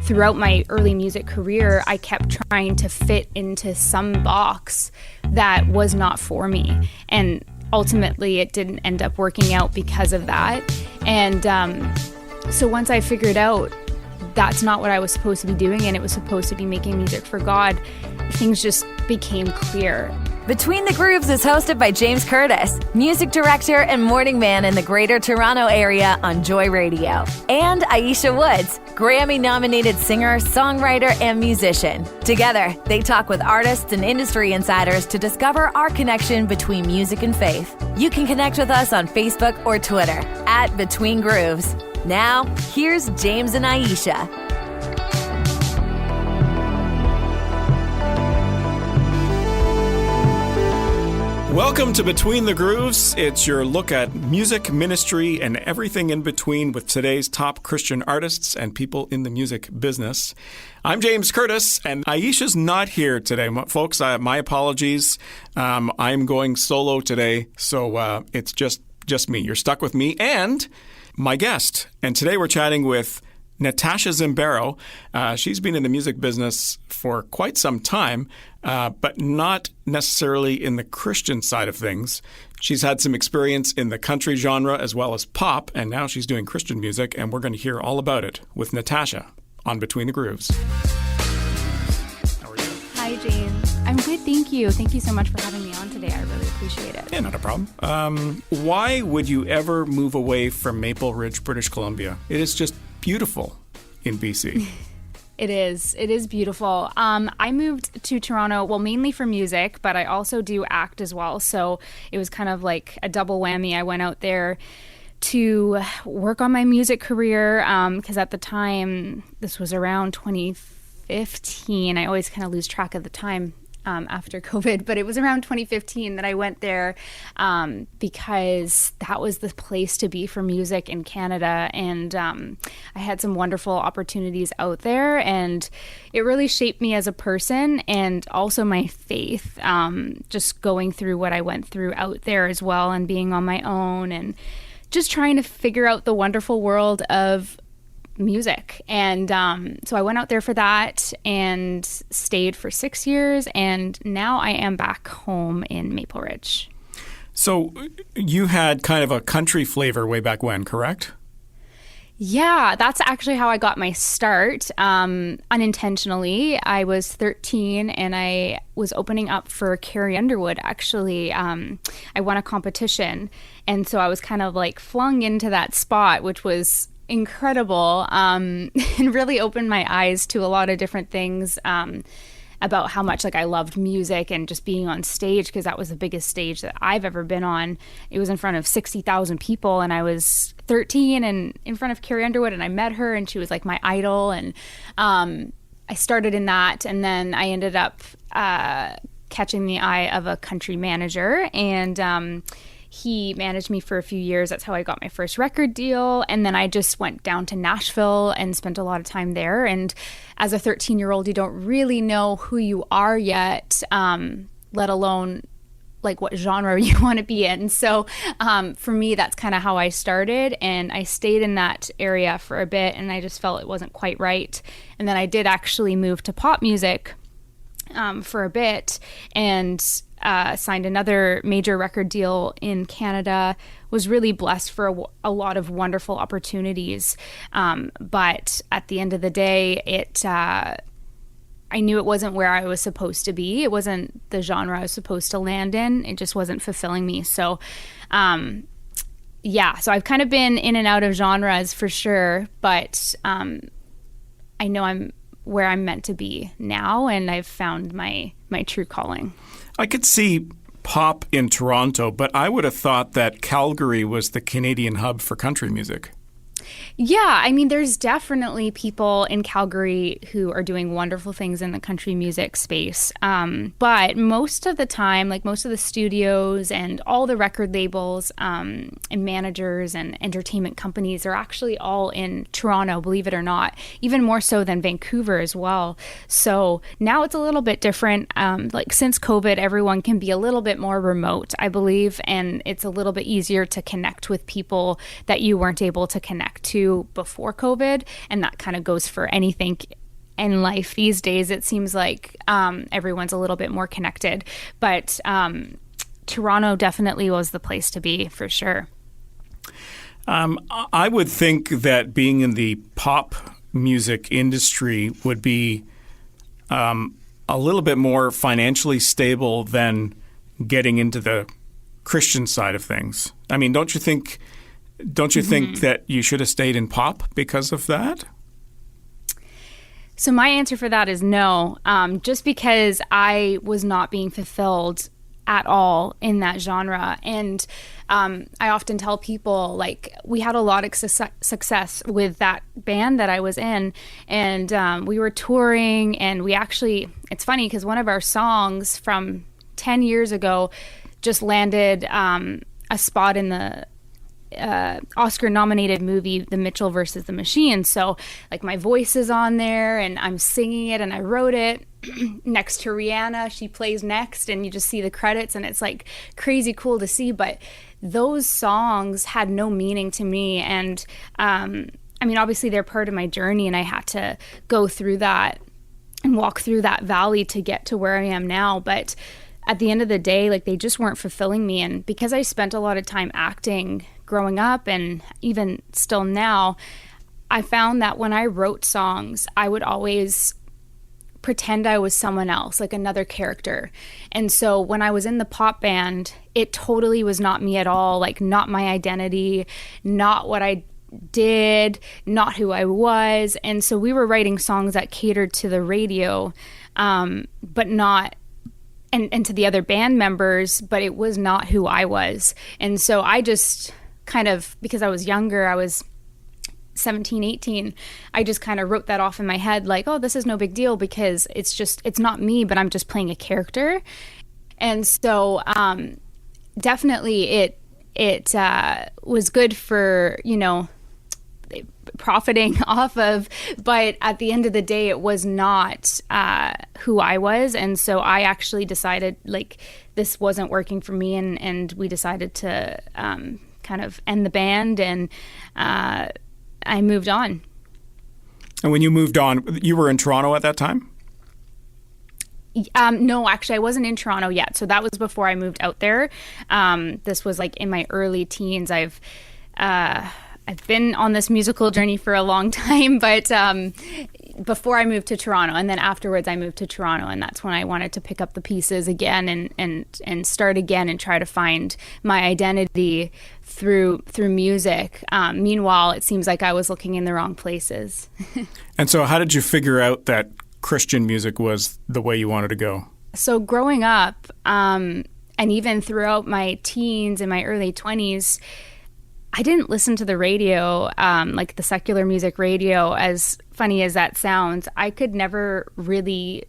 throughout my early music career, I kept trying to fit into some box that was not for me. And ultimately, it didn't end up working out because of that. And so once I figured out that's not what I was supposed to be doing, and it was supposed to be making music for God, things just became clear. Between the Grooves is hosted by James Curtis, music director and morning man in the Greater Toronto Area on Joy Radio, and Aisha Woods, Grammy-nominated singer, songwriter, and musician. Together, they talk with artists and industry insiders to discover our connection between music and faith. You can connect with us on Facebook or Twitter at Between Grooves. Now, here's James and Aisha. Welcome to Between the Grooves. It's your look at music, ministry, and everything in between with today's top Christian artists and people in the music business. I'm James Curtis, and Aisha's not here today. Folks, my apologies. I'm going solo today, so it's just me. You're stuck with me and my guest. And today we're chatting with Natasha Zimbaro. She's been in the music business for quite some time, but not necessarily in the Christian side of things. She's had some experience in the country genre as well as pop, and now she's doing Christian music, and we're going to hear all about it with Natasha on Between the Grooves. How are you? Hi, James. I'm good, thank you. Thank you so much for having me on today. I really appreciate it. Yeah, not a problem. Why would you ever move away from Maple Ridge, British Columbia? It is just beautiful in BC. It is beautiful. I moved to Toronto, well, mainly for music, but I also do act as well. So it was kind of like a double whammy. I went out there to work on my music career because at the time, this was around 2015. I always kind of lose track of the time after COVID, but it was around 2015 that I went there because that was the place to be for music in Canada. And I had some wonderful opportunities out there, and it really shaped me as a person and also my faith, just going through what I went through out there as well and being on my own and just trying to figure out the wonderful world of music. And so I went out there for that and stayed for 6 years, and now I am back home in Maple Ridge. So you had kind of a country flavor way back when, correct? Yeah, that's actually how I got my start, unintentionally. I was 13 and I was opening up for Carrie Underwood, actually. I won a competition, and so I was kind of like flung into that spot, which was incredible, and really opened my eyes to a lot of different things about how much I loved music and just being on stage, because that was the biggest stage that I've ever been on. It was in front of 60,000 people, and I was 13 and in front of Carrie Underwood, and I met her, and she was like my idol, and I started in that, and then I ended up catching the eye of a country manager, and he managed me for a few years. That's how I got my first record deal. And then I just went down to Nashville and spent a lot of time there. And as a 13-year-old, you don't really know who you are yet, let alone what genre you want to be in. So for me, that's kind of how I started. And I stayed in that area for a bit, and I just felt it wasn't quite right. And then I did actually move to pop music for a bit, and signed another major record deal in Canada, was really blessed for a lot of wonderful opportunities. But at the end of the day, I knew it wasn't where I was supposed to be. It wasn't the genre I was supposed to land in. It just wasn't fulfilling me. So, so I've kind of been in and out of genres for sure, but I know I'm where I'm meant to be now, and I've found my true calling. I could see pop in Toronto, but I would have thought that Calgary was the Canadian hub for country music. Yeah, I mean, there's definitely people in Calgary who are doing wonderful things in the country music space. But most of the time, most of the studios and all the record labels and managers and entertainment companies are actually all in Toronto, believe it or not, even more so than Vancouver as well. So now it's a little bit different. Since COVID, everyone can be a little bit more remote, I believe, and it's a little bit easier to connect with people that you weren't able to connect connect to before COVID. And that kind of goes for anything in life these days. It seems like everyone's a little bit more connected. But Toronto definitely was the place to be, for sure. I would think that being in the pop music industry would be a little bit more financially stable than getting into the Christian side of things. I mean, don't you think that you should have stayed in pop because of that? So my answer for that is no, just because I was not being fulfilled at all in that genre. And I often tell people, like, we had a lot of success with that band that I was in, and we were touring, and we actually, it's funny because one of our songs from 10 years ago just landed a spot in the Oscar-nominated movie, The Mitchell versus the Machines. So, like, my voice is on there, and I'm singing it, and I wrote it next to Rihanna. She plays next, and you just see the credits, and it's, like, crazy cool to see. But those songs had no meaning to me, and I mean, obviously, they're part of my journey, and I had to go through that and walk through that valley to get to where I am now. But at the end of the day, like, they just weren't fulfilling me. And because I spent a lot of time acting growing up and even still now, I found that when I wrote songs, I would always pretend I was someone else, like another character. And so when I was in the pop band, it totally was not me at all, like, not my identity, not what I did, not who I was. And so we were writing songs that catered to the radio, but not and to the other band members, but it was not who I was. And so I just kind of, because I was younger, I was 17, 18, I just kind of wrote that off in my head, like, oh, this is no big deal because it's not me, but I'm just playing a character. And so definitely it was good for, profiting off of, but at the end of the day, it was not who I was. And so I actually decided, like, this wasn't working for me, and we decided to kind of end the band, and I moved on. And when you moved on, you were in Toronto at that time? No, actually, I wasn't in Toronto yet. So that was before I moved out there. This was like in my early teens. I've been on this musical journey for a long time, but before I moved to Toronto, and then afterwards I moved to Toronto, and that's when I wanted to pick up the pieces again and start again and try to find my identity through music. Meanwhile, it seems like I was looking in the wrong places. And so how did you figure out that Christian music was the way you wanted to go? So growing up, and even throughout my teens and my early 20s, I didn't listen to the radio, like the secular music radio, as funny as that sounds. I could never really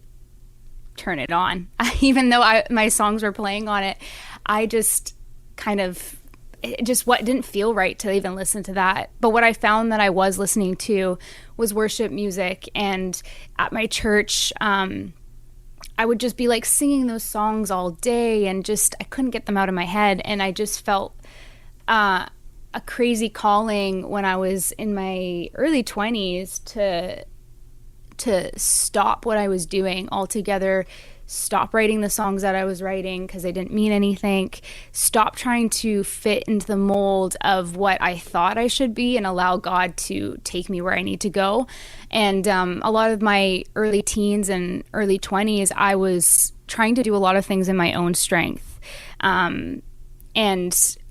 turn it on. Even though my songs were playing on it, I just kind of, didn't feel right to even listen to that. But what I found that I was listening to was worship music. And at my church, I would just be like singing those songs all day, and just, I couldn't get them out of my head. And I just felt a crazy calling when I was in my early 20s to stop what I was doing altogether, stop writing the songs that I was writing because they didn't mean anything, stop trying to fit into the mold of what I thought I should be, and allow God to take me where I need to go. And a lot of my early teens and early 20s, I was trying to do a lot of things in my own strength,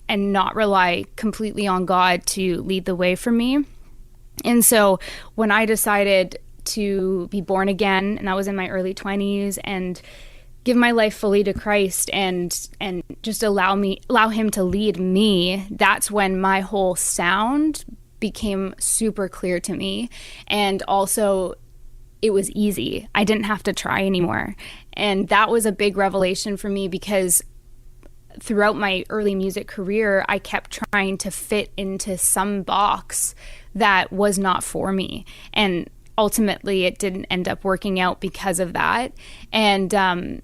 and not rely completely on God to lead the way for me. And so when I decided to be born again, and I was in my early 20s, and give my life fully to Christ and just allow him to lead me, that's when my whole sound became super clear to me. And also, it was easy. I didn't have to try anymore. And that was a big revelation for me, because throughout my early music career, I kept trying to fit into some box that was not for me. And ultimately, it didn't end up working out because of that. And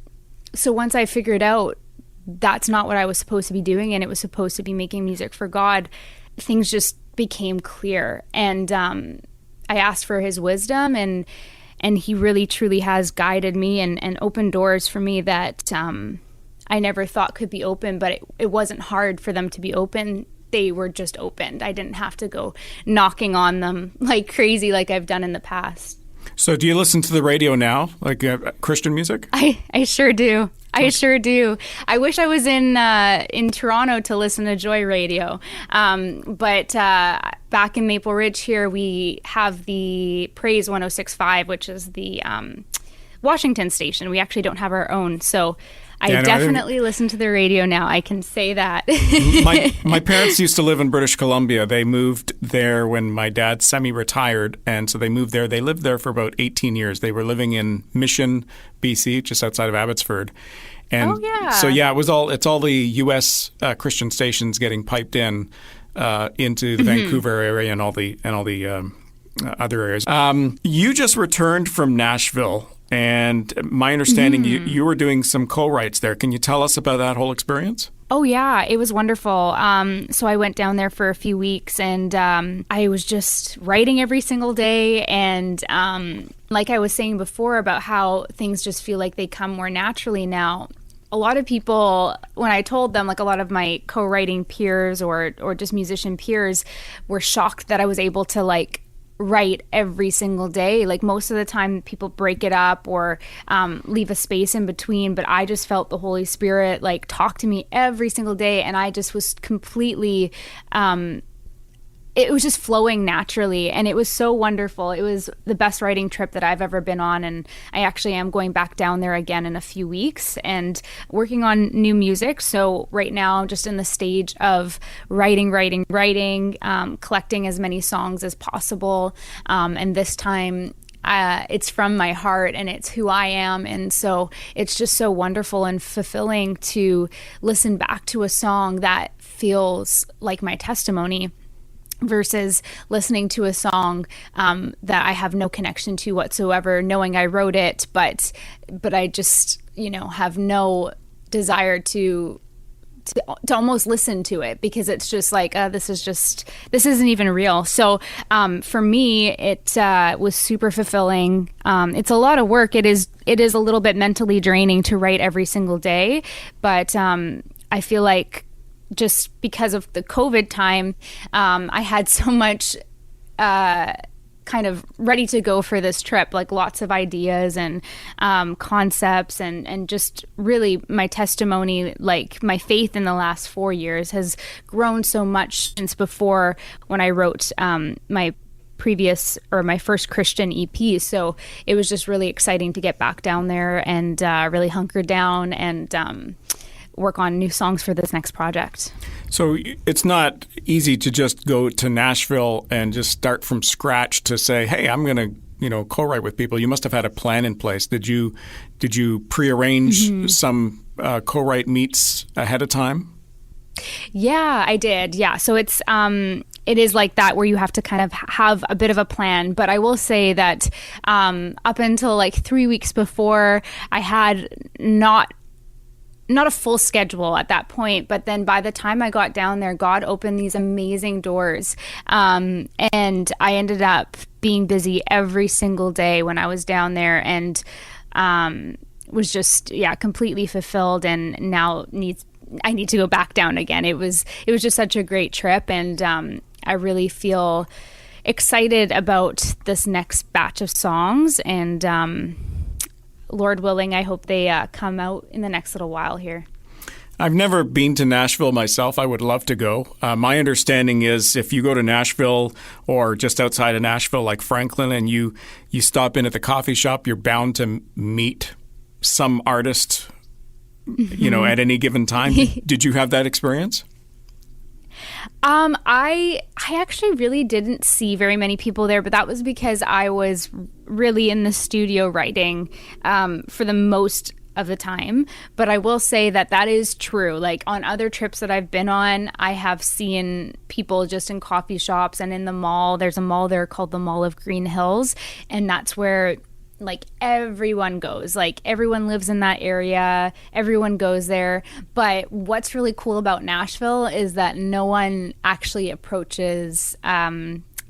so once I figured out that's not what I was supposed to be doing, and it was supposed to be making music for God, things just became clear. And I asked for his wisdom, and he really truly has guided me and opened doors for me that I never thought could be open, but it wasn't hard for them to be open. They were just opened. I didn't have to go knocking on them like crazy like I've done in the past. So do you listen to the radio now, like Christian music? I sure do. I sure do. I wish I was in Toronto to listen to Joy Radio. But back in Maple Ridge here, we have the Praise 106.5, which is the Washington station. We actually don't have our own. So I definitely listen to the radio now. I can say that. My parents used to live in British Columbia. They moved there when my dad semi-retired, and so they moved there. They lived there for about 18 years. They were living in Mission, BC, just outside of Abbotsford. And it's all the U.S. Christian stations getting piped in into the Vancouver area and all the other areas. You just returned from Nashville. And my understanding, you were doing some co-writes there. Can you tell us about that whole experience? Oh, yeah. It was wonderful. So I went down there for a few weeks, and I was just writing every single day. And like I was saying before about how things just feel like they come more naturally now. A lot of people, when I told them, like a lot of my co-writing peers or just musician peers were shocked that I was able to write every single day. Like most of the time people break it up or leave a space in between, but I just felt the Holy Spirit talk to me every single day, and I just was completely it was just flowing naturally, and it was so wonderful. It was the best writing trip that I've ever been on, and I actually am going back down there again in a few weeks and working on new music. So right now, just in the stage of writing, collecting as many songs as possible, and this time it's from my heart and it's who I am. And so it's just so wonderful and fulfilling to listen back to a song that feels like my testimony versus listening to a song that I have no connection to whatsoever, knowing I wrote it, but I just, have no desire to almost listen to it, because it's just this isn't even real. So for me, it was super fulfilling. It's a lot of work. It is a little bit mentally draining to write every single day, but I feel like just because of the COVID time, I had so much kind of ready to go for this trip, lots of ideas and concepts and just really my testimony, my faith in the last 4 years has grown so much since before when I wrote my first Christian EP. So it was just really exciting to get back down there and really hunker down and work on new songs for this next project. So it's not easy to just go to Nashville and just start from scratch to say, hey, I'm going to co-write with people. You must have had a plan in place. Did you prearrange some co-write meets ahead of time? Yeah, I did. Yeah. So it is like that, where you have to kind of have a bit of a plan. But I will say that up until 3 weeks before, I had not a full schedule at that point, but then by the time I got down there, God opened these amazing doors. And I ended up being busy every single day when I was down there, and was just, completely fulfilled, and now I need to go back down again. It was just such a great trip, and I really feel excited about this next batch of songs, and Lord willing, I hope they come out in the next little while here. I've never been to Nashville myself. I would love to go. My understanding is if you go to Nashville or just outside of Nashville, like Franklin, and you stop in at the coffee shop, you're bound to meet some artist, at any given time. Did you have that experience? I actually really didn't see very many people there, but that was because I was really in the studio writing for the most of the time. But I will say that is true. On other trips that I've been on, I have seen people just in coffee shops and in the mall. There's a mall there called the Mall of Green Hills, and that's where like everyone goes, like everyone lives in that area, everyone goes there. But what's really cool about Nashville is that no one actually approaches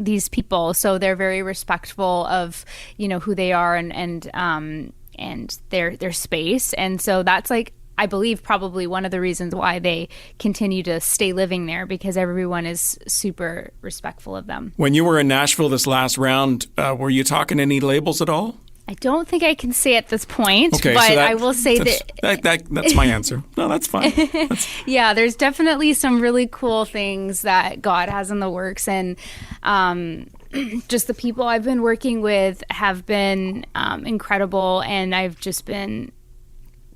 these people, so they're very respectful of, you know, who they are and their space. And so that's, like, I believe probably one of the reasons why they continue to stay living there, because everyone is super respectful of them. When you were in Nashville this last round, were you talking to any labels at all? I don't think I can say at this point, okay, but so I will say that's my answer. No, that's fine. Yeah, there's definitely some really cool things that God has in the works, and just the people I've been working with have been incredible, and I've just been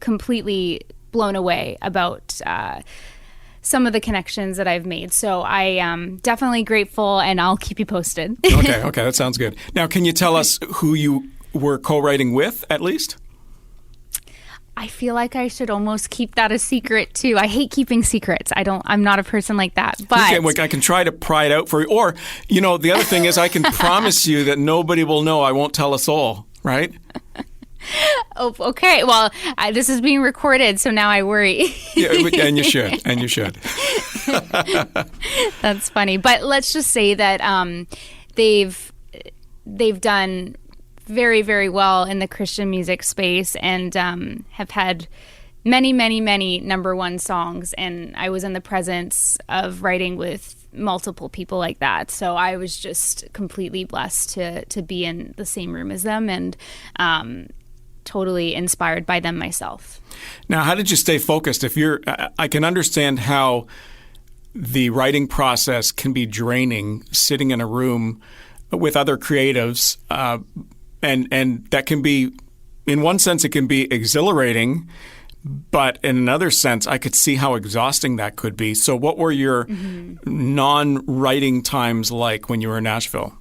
completely blown away about some of the connections that I've made. So I am definitely grateful, and I'll keep you posted. Okay, that sounds good. Now, can you tell us who you were co-writing with, at least? I feel like I should almost keep that a secret too. I hate keeping secrets. I'm not a person like that. But okay, I can try to pry it out for you. Or, you know, the other thing is I can promise you that nobody will know. I won't tell a soul, right? Oh, okay. Well, this is being recorded, so now I worry. Yeah, and you should. That's funny. But let's just say that they've done very, very well in the Christian music space, and have had many, many, many number one songs. And I was in the presence of writing with multiple people like that. So I was just completely blessed to be in the same room as them, and totally inspired by them myself. Now, how did you stay focused? I can understand how the writing process can be draining, sitting in a room with other creatives, and that can be, in one sense, it can be exhilarating, but in another sense, I could see how exhausting that could be. So what were your non-writing times like when you were in Nashville?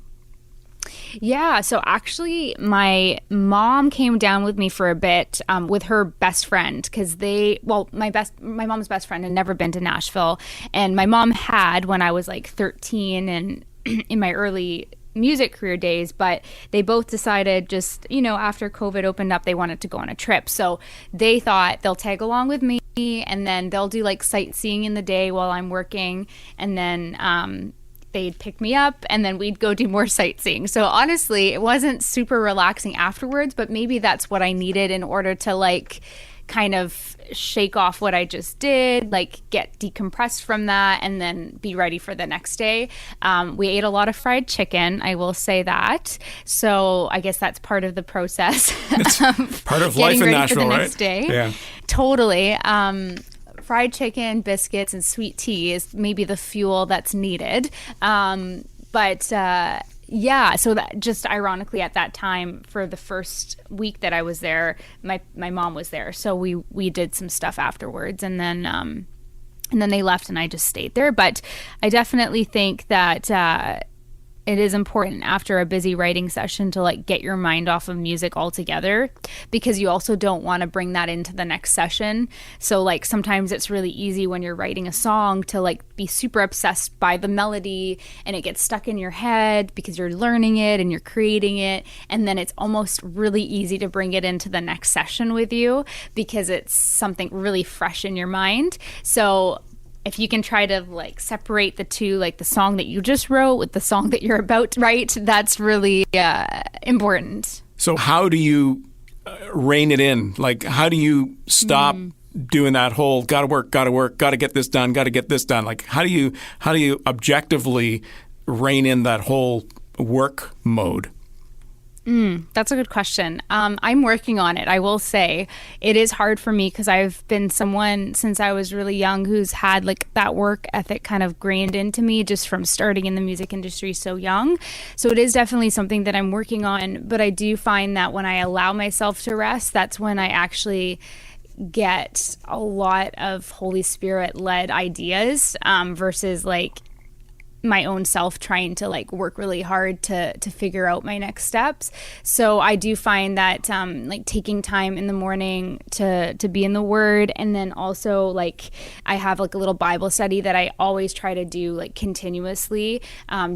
Yeah, so actually my mom came down with me for a bit with her best friend, because my mom's best friend had never been to Nashville, and my mom had when I was like 13 and in my early music career days, but they both decided just, you know, after COVID opened up, they wanted to go on a trip. So they thought they'll tag along with me, and then they'll do like sightseeing in the day while I'm working, and then they'd pick me up, and then we'd go do more sightseeing. So honestly, it wasn't super relaxing afterwards, but maybe that's what I needed in order to like kind of shake off what I just did, like get decompressed from that, and then be ready for the next day. We ate a lot of fried chicken, I will say that. So I guess that's part of the process. It's part of life in Nashville, right? Next day. Yeah, totally. Fried chicken, biscuits, and sweet tea is maybe the fuel that's needed. Yeah, so that just ironically at that time, for the first week that I was there, my mom was there, so we did some stuff afterwards, and then they left, and I just stayed there. But I definitely think that it is important after a busy writing session to like get your mind off of music altogether, because you also don't want to bring that into the next session. So like sometimes it's really easy when you're writing a song to like be super obsessed by the melody, and it gets stuck in your head because you're learning it and you're creating it, and then it's almost really easy to bring it into the next session with you because it's something really fresh in your mind. So if you can try to like separate the two, like the song that you just wrote with the song that you're about to write, that's really important. So how do you rein it in? Like, how do you stop doing that whole gotta work, gotta get this done, Like, how do you objectively rein in that whole work mode? That's a good question. I'm working on it. I will say it is hard for me because I've been someone since I was really young who's had like that work ethic kind of grained into me just from starting in the music industry so young. So it is definitely something that I'm working on. But I do find that when I allow myself to rest, that's when I actually get a lot of Holy Spirit led ideas versus like my own self trying to like work really hard to figure out my next steps. So I do find that like taking time in the morning to be in the Word, and then also like I have like a little Bible study that I always try to do like continuously,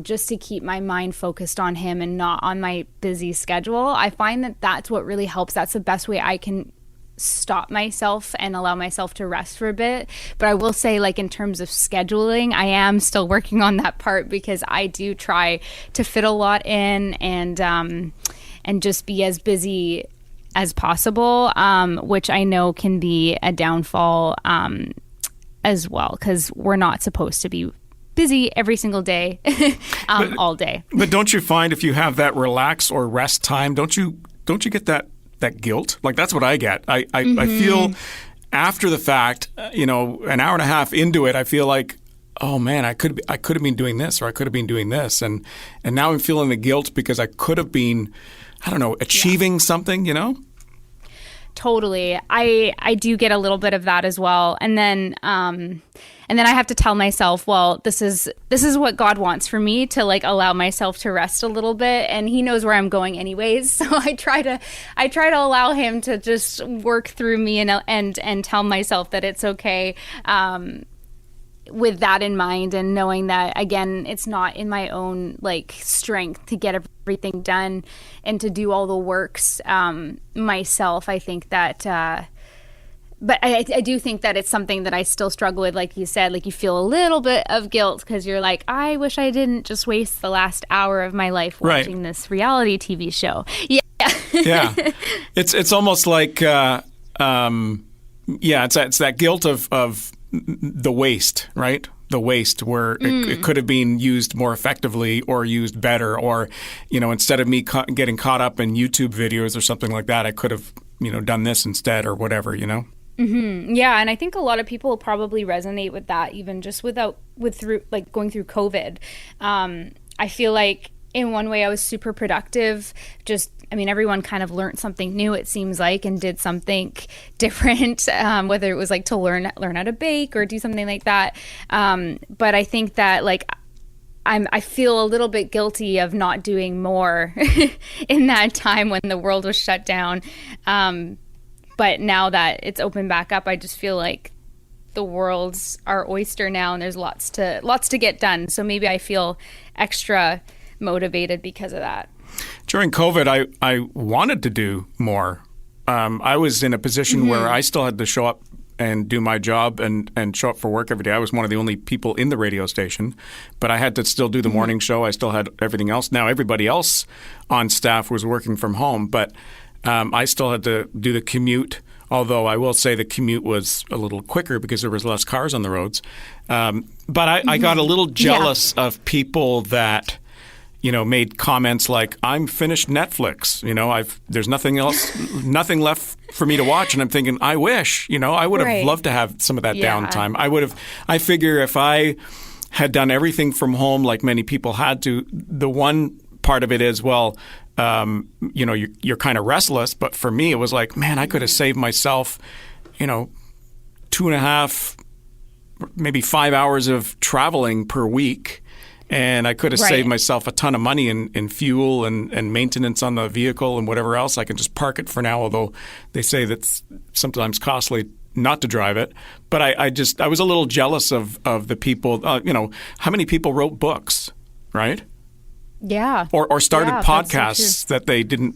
just to keep my mind focused on Him and not on my busy schedule. I find that that's what really helps. That's the best way I can stop myself and allow myself to rest for a bit. But I will say, like, in terms of scheduling, I am still working on that part, because I do try to fit a lot in and just be as busy as possible, which I know can be a downfall as well, because we're not supposed to be busy every single day, all day. But don't you find if you have that relax or rest time, don't you get that guilt? Like, that's what I get. I feel after the fact, an hour and a half into it, I feel like, oh man, I could have been doing this, or I could have been doing this, and now I'm feeling the guilt because I could have been, I don't know, achieving something, Totally. I do get a little bit of that as well. And then I have to tell myself, well, this is what God wants for me, to like allow myself to rest a little bit, and He knows where I'm going anyways. So I try to allow Him to just work through me and tell myself that it's okay. With that in mind, and knowing that, again, it's not in my own like strength to get everything done and to do all the works myself. I think that but I do think that it's something that I still struggle with. Like you said, like you feel a little bit of guilt because you're like, I wish I didn't just waste the last hour of my life watching this reality TV show. Yeah. Yeah. It's almost like it's that guilt of the waste, right? The waste where it could have been used more effectively or used better, or, instead of me getting caught up in YouTube videos or something like that, I could have, done this instead or whatever, Mm-hmm. Yeah, and I think a lot of people probably resonate with that, even just through going through COVID. I feel like in one way I was super productive. Everyone kind of learned something new, it seems like, and did something different, whether it was like to learn how to bake or do something like that. But I think that like I feel a little bit guilty of not doing more in that time when the world was shut down. But now that it's opened back up, I just feel like the world's our oyster now, and there's lots to get done. So maybe I feel extra motivated because of that. During COVID, I wanted to do more. I was in a position where I still had to show up and do my job and show up for work every day. I was one of the only people in the radio station, but I had to still do the morning show. I still had everything else. Now everybody else on staff was working from home, but I still had to do the commute, although I will say the commute was a little quicker because there was less cars on the roads. But I got a little jealous of people that made comments like, I'm finished Netflix. There's nothing left for me to watch. And I'm thinking, I wish, I would have loved to have some of that downtime. I figure if I had done everything from home like many people had to, the one part of it is, well, you're kind of restless. But for me, it was like, man, I could have saved myself, 2.5, maybe 5 hours of traveling per week. And I could have saved myself a ton of money in fuel and maintenance on the vehicle and whatever else. I can just park it for now, although they say that's sometimes costly not to drive it. But I was a little jealous of the people, how many people wrote books, right? Yeah. Or started podcasts that they didn't,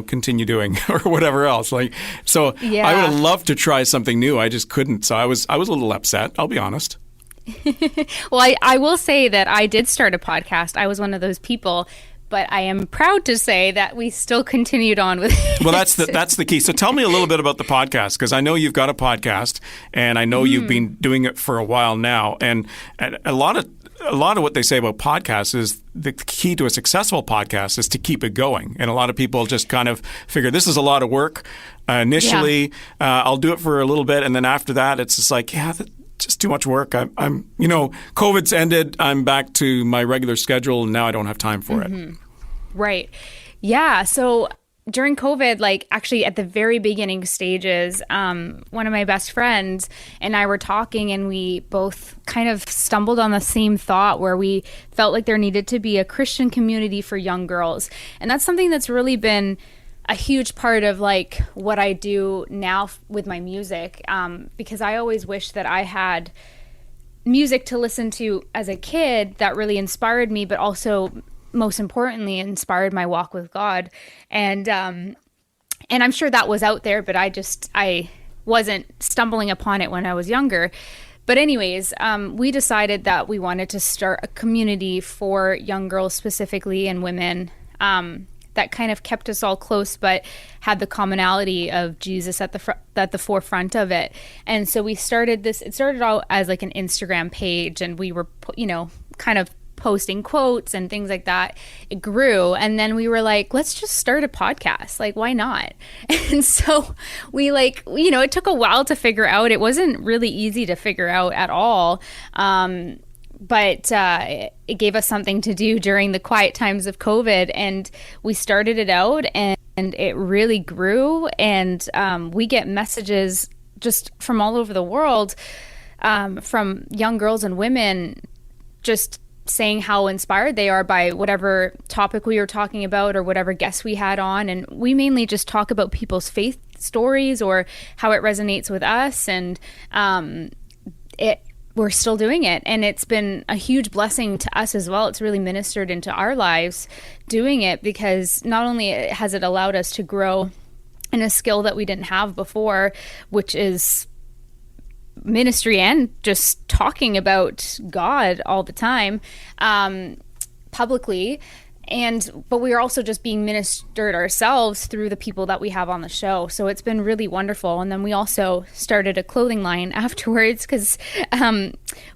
continue doing or whatever else. I would have loved to try something new. I just couldn't. So I was a little upset, I'll be honest. Well, I will say that I did start a podcast. I was one of those people, but I am proud to say that we still continued on with it. Well, that's the key. So tell me a little bit about the podcast, because I know you've got a podcast, and I know you've been doing it for a while now. And a lot of what they say about podcasts is the key to a successful podcast is to keep it going. And a lot of people just kind of figure this is a lot of work initially. I'll do it for a little bit, and then after that, it's just like, just too much work. I'm COVID's ended. I'm back to my regular schedule, and now I don't have time for it. Right. Yeah. So during COVID, like actually at the very beginning stages, one of my best friends and I were talking, and we both kind of stumbled on the same thought where we felt like there needed to be a Christian community for young girls. And that's something that's really been a huge part of like what I do now with my music, because I always wish that I had music to listen to as a kid that really inspired me, but also most importantly inspired my walk with God. And I'm sure that was out there, but I wasn't stumbling upon it when I was younger. But anyways, we decided that we wanted to start a community for young girls specifically, and women, that kind of kept us all close, but had the commonality of Jesus at the forefront of it. And so we started this. It started out as like an Instagram page, and we were, kind of posting quotes and things like that. It grew, and then we were like, let's just start a podcast. Like, why not? And so we it took a while to figure out. It wasn't really easy to figure out at all. But it gave us something to do during the quiet times of COVID, and we started it out, and it really grew. And we get messages just from all over the world, from young girls and women, just saying how inspired they are by whatever topic we were talking about or whatever guests we had on. And we mainly just talk about people's faith stories or how it resonates with us. And we're still doing it. And it's been a huge blessing to us as well. It's really ministered into our lives doing it, because not only has it allowed us to grow in a skill that we didn't have before, which is ministry and just talking about God all the time, publicly, but we are also just being ministered ourselves through the people that we have on the show. So it's been really wonderful. And then we also started a clothing line afterwards, because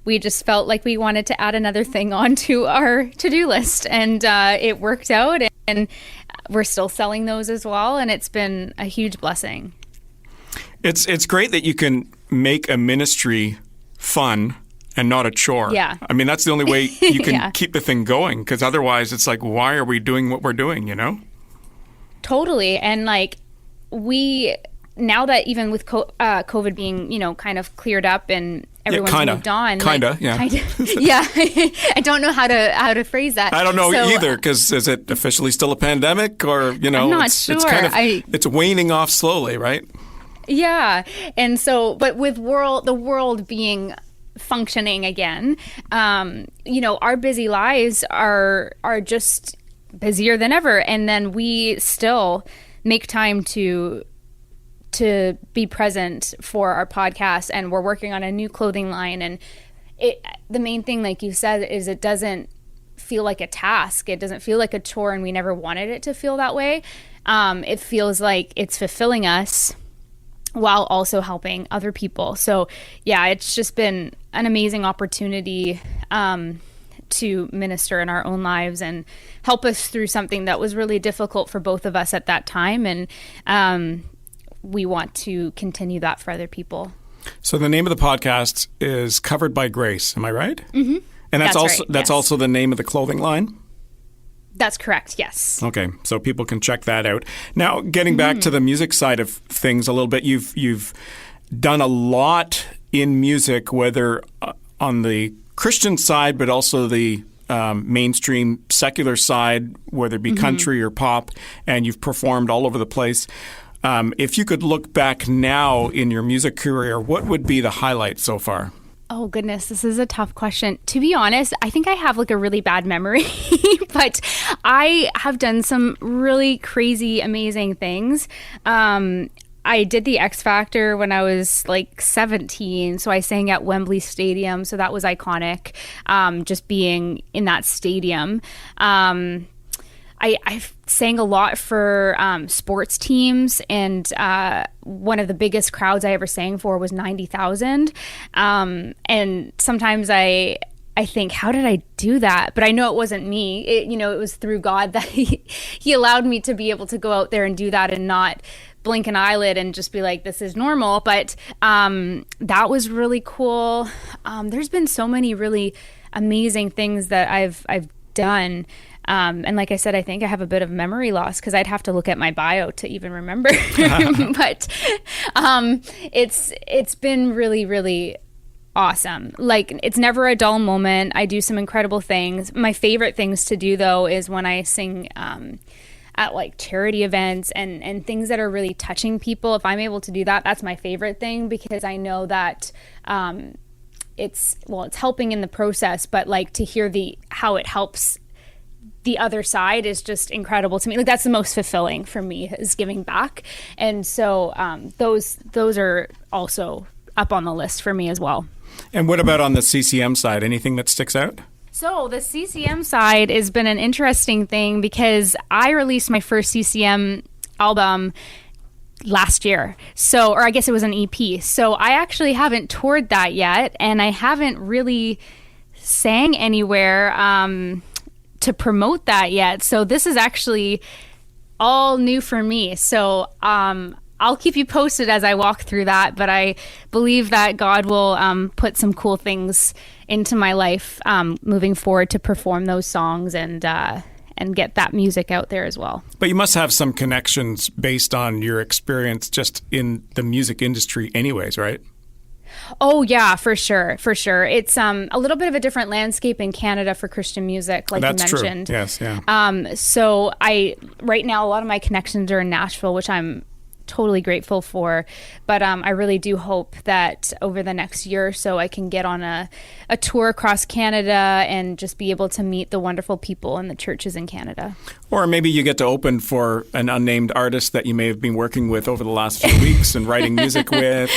we just felt like we wanted to add another thing onto our to-do list, and it worked out, and we're still selling those as well. And it's been a huge blessing. It's great that you can make a ministry fun and not a chore. Yeah. I mean, that's the only way you can keep the thing going, because otherwise it's like, why are we doing what we're doing, Totally. And like now that even with COVID being, kind of cleared up and everyone's moved on. Yeah. Yeah. I don't know how to phrase that. I don't know either, because is it officially still a pandemic, or, I'm not sure. It's kind of, it's waning off slowly, right? Yeah. And so, but with the world being functioning again, our busy lives are just busier than ever. And then we still make time to be present for our podcast, and we're working on a new clothing line. And the main thing, like you said, is it doesn't feel like a task. It doesn't feel like a chore, and we never wanted it to feel that way. It feels like it's fulfilling us while also helping other people. So yeah, it's just been an amazing opportunity to minister in our own lives and help us through something that was really difficult for both of us at that time. And we want to continue that for other people. So the name of the podcast is Covered by Grace. Am I right? Mm-hmm. And that's right. Also the name of the clothing line? That's correct, yes. Okay, so people can check that out. Now, getting back to the music side of things a little bit, you've done a lot in music, whether on the Christian side, but also the mainstream secular side, whether it be country or pop, and you've performed all over the place. If you could look back now in your music career, what would be the highlight so far? Oh, goodness, this is a tough question. To be honest, I think I have like a really bad memory, but I have done some really crazy, amazing things. I did the X Factor when I was like 17, so I sang at Wembley Stadium, so that was iconic, just being in that stadium. I sang a lot for sports teams, and one of the biggest crowds I ever sang for was 90,000. And sometimes I think, how did I do that? But I know it wasn't me. It was through God that he allowed me to be able to go out there and do that and not blink an eyelid and just be like, this is normal. But that was really cool. There's been so many really amazing things that I've done. And like I said, I think I have a bit of memory loss because I'd have to look at my bio to even remember. But it's been really, really awesome. Like, it's never a dull moment. I do some incredible things. My favorite things to do, though, is when I sing at like charity events and things that are really touching people. If I'm able to do that, that's my favorite thing, because I know that it's helping in the process, but like to hear how it helps the other side is just incredible to me. Like, that's the most fulfilling for me, is giving back. And so those are also up on the list for me as well. And what about on the CCM side? Anything that sticks out? So the CCM side has been an interesting thing, because I released my first CCM album last year. So, or I guess it was an EP. So I actually haven't toured that yet, and I haven't really sang anywhere to promote that yet. So this is actually all new for me. So I'll keep you posted as I walk through that, but I believe that God will put some cool things into my life moving forward to perform those songs and get that music out there as well. But you must have some connections based on your experience just in the music industry anyways, right? Oh, yeah, for sure. For sure. It's a little bit of a different landscape in Canada for Christian music, like That's you mentioned. True. Yes, yeah. So right now, a lot of my connections are in Nashville, which I'm totally grateful for, but I really do hope that over the next year or so I can get on a tour across Canada and just be able to meet the wonderful people in the churches in Canada. Or maybe you get to open for an unnamed artist that you may have been working with over the last few weeks and writing music with,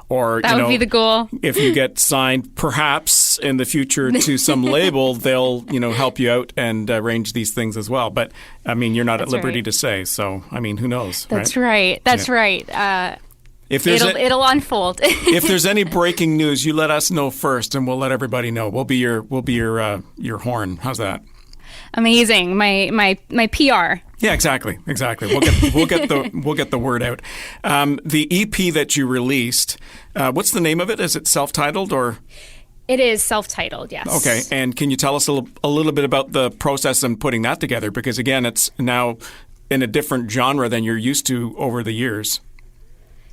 or that would be the goal. If you get signed, perhaps in the future to some label, they'll help you out and arrange these things as well. But I mean, you're not at liberty to say, so I mean, who knows? That's right. That's right. It'll unfold. If there's any breaking news, you let us know first, and we'll let everybody know. We'll be your horn. How's that? Amazing. My PR. Yeah, exactly. We'll get the word out. The EP that you released, what's the name of it? Is it self-titled or? It is self-titled, yes. Okay, and can you tell us a little bit about the process in putting that together? Because again, it's now in a different genre than you're used to over the years.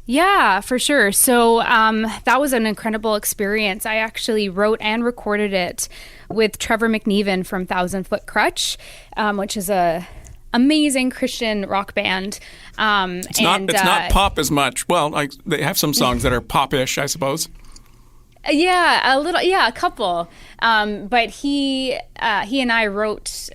Yeah, for sure. So that was an incredible experience. I actually wrote and recorded it with Trevor McNeven from Thousand Foot Crutch, which is a amazing Christian rock band. It's not pop as much. Well, they have some songs that are pop-ish, I suppose. Yeah, a little. Yeah, a couple. But he and I wrote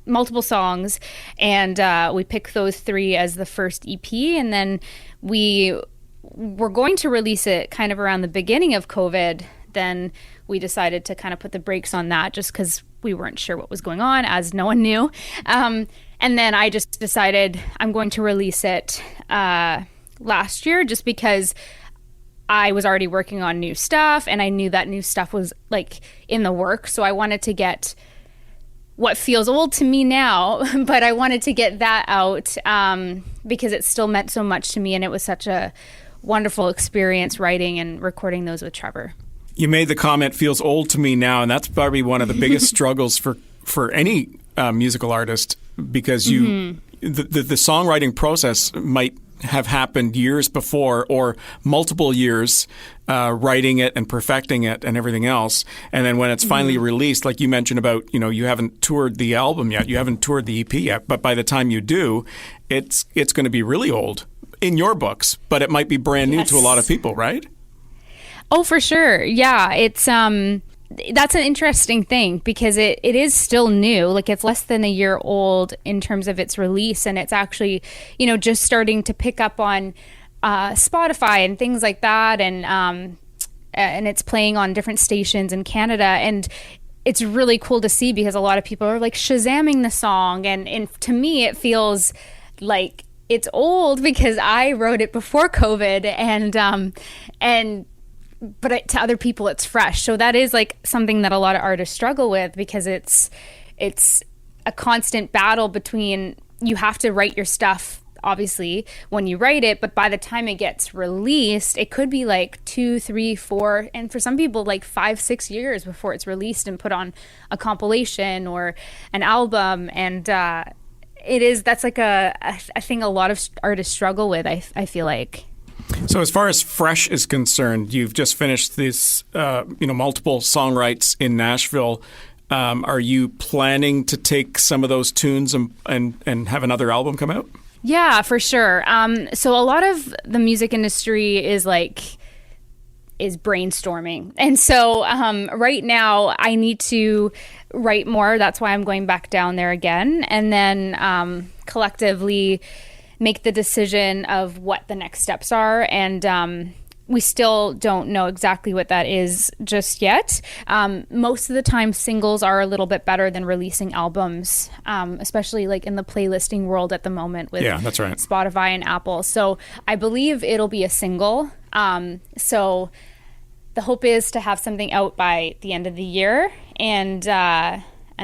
multiple songs, and we picked those 3 as the first EP, and then we were going to release it kind of around the beginning of COVID. Then we decided to kind of put the brakes on that just because we weren't sure what was going on, as no one knew. And then I just decided I'm going to release it last year, just because I was already working on new stuff, and I knew that new stuff was like in the works. So I wanted to get what feels old to me now, but I wanted to get that out because it still meant so much to me, and it was such a wonderful experience writing and recording those with Trevor. You made the comment, feels old to me now, and that's probably one of the biggest struggles for any musical artist, because the songwriting process might have happened years before, or multiple years writing it and perfecting it and everything else. And then when it's finally released, like you mentioned about, you haven't toured the album yet, you haven't toured the EP yet, but by the time you do, it's going to be really old in your books, but it might be brand new to a lot of people, right? Oh, for sure. Yeah. It's, that's an interesting thing, because it is still new. Like, it's less than a year old in terms of its release, and it's actually, just starting to pick up on Spotify and things like that, and it's playing on different stations in Canada, and it's really cool to see, because a lot of people are like Shazamming the song, and to me it feels like it's old because I wrote it before COVID, but to other people it's fresh. So that is like something that a lot of artists struggle with, because it's a constant battle between, you have to write your stuff obviously, when you write it, but by the time it gets released, it could be like 2, 3, 4, and for some people like 5, 6 years before it's released and put on a compilation or an album. And that's like a thing a lot of artists struggle with, I feel like. So as far as fresh is concerned, you've just finished this, multiple songwrites in Nashville. Are you planning to take some of those tunes and have another album come out? Yeah, for sure. So a lot of the music industry is brainstorming. And so right now I need to write more. That's why I'm going back down there again. And then collectively make the decision of what the next steps are. And we still don't know exactly what that is just yet. Most of the time, singles are a little bit better than releasing albums, especially like in the playlisting world at the moment with that's right. Spotify and Apple. So I believe it'll be a single. So the hope is to have something out by the end of the year and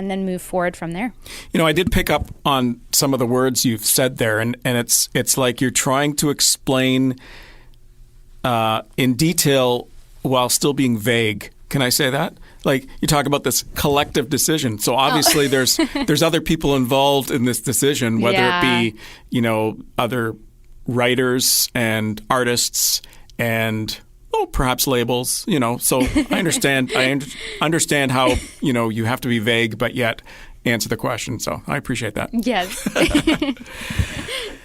then move forward from there. I did pick up on some of the words you've said there, and it's like you're trying to explain in detail while still being vague. Can I say that? Like, you talk about this collective decision. So obviously there's other people involved in this decision, whether it be, other writers and artists and perhaps labels, So I understand understand how, you have to be vague but yet answer the question. So I appreciate that. Yes.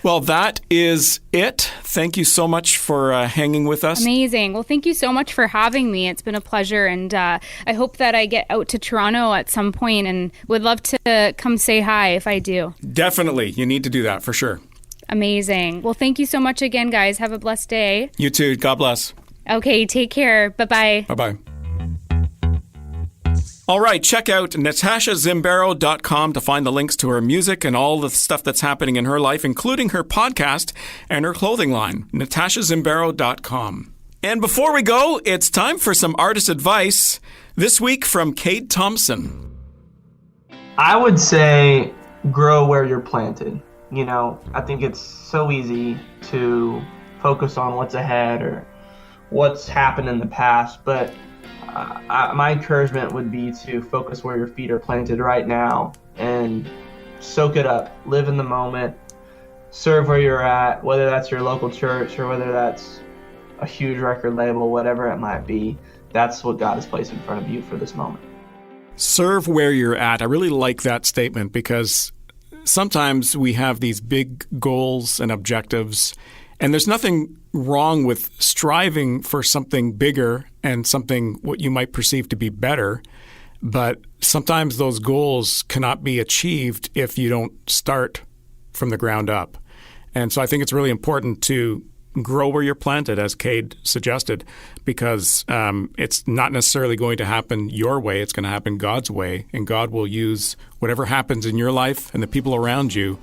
Well, that is it. Thank you so much for hanging with us. Amazing. Well, thank you so much for having me. It's been a pleasure. And I hope that I get out to Toronto at some point and would love to come say hi if I do. Definitely. You need to do that for sure. Amazing. Well, thank you so much again, guys. Have a blessed day. You too. God bless. Okay. Take care. Bye-bye. Bye-bye. All right, check out NatashaZimbaro.com to find the links to her music and all the stuff that's happening in her life, including her podcast and her clothing line, NatashaZimbaro.com. And before we go, it's time for some artist advice, this week from Cade Thompson. I would say grow where you're planted. I think it's so easy to focus on what's ahead or what's happened in the past, but my encouragement would be to focus where your feet are planted right now and soak it up, live in the moment, serve where you're at, whether that's your local church or whether that's a huge record label, whatever it might be. That's what God has placed in front of you for this moment. Serve where you're at. I really like that statement because sometimes we have these big goals and objectives, and there's nothing wrong with striving for something bigger and something what you might perceive to be better. But sometimes those goals cannot be achieved if you don't start from the ground up. And so I think it's really important to grow where you're planted, as Cade suggested, because it's not necessarily going to happen your way. It's going to happen God's way, and God will use whatever happens in your life and the people around you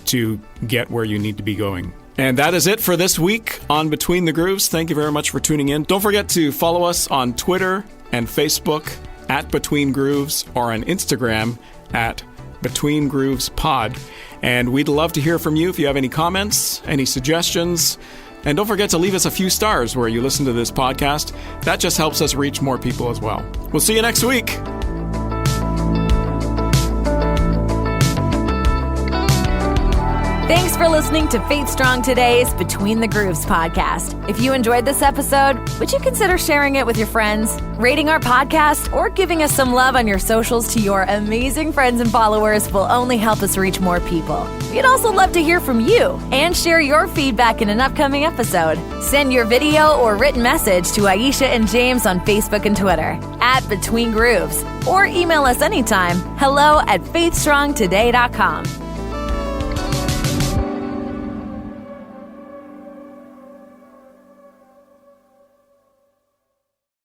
to get where you need to be going. And that is it for this week on Between the Grooves. Thank you very much for tuning in. Don't forget to follow us on Twitter and Facebook at Between Grooves or on Instagram at Between Grooves Pod. And we'd love to hear from you if you have any comments, any suggestions. And don't forget to leave us a few stars where you listen to this podcast. That just helps us reach more people as well. We'll see you next week. Thanks for listening to Faith Strong Today's Between the Grooves podcast. If you enjoyed this episode, would you consider sharing it with your friends, rating our podcast, or giving us some love on your socials to your amazing friends and followers will only help us reach more people. We'd also love to hear from you and share your feedback in an upcoming episode. Send your video or written message to Aisha and James on Facebook and Twitter at Between Grooves, or email us anytime, hello@faithstrongtoday.com.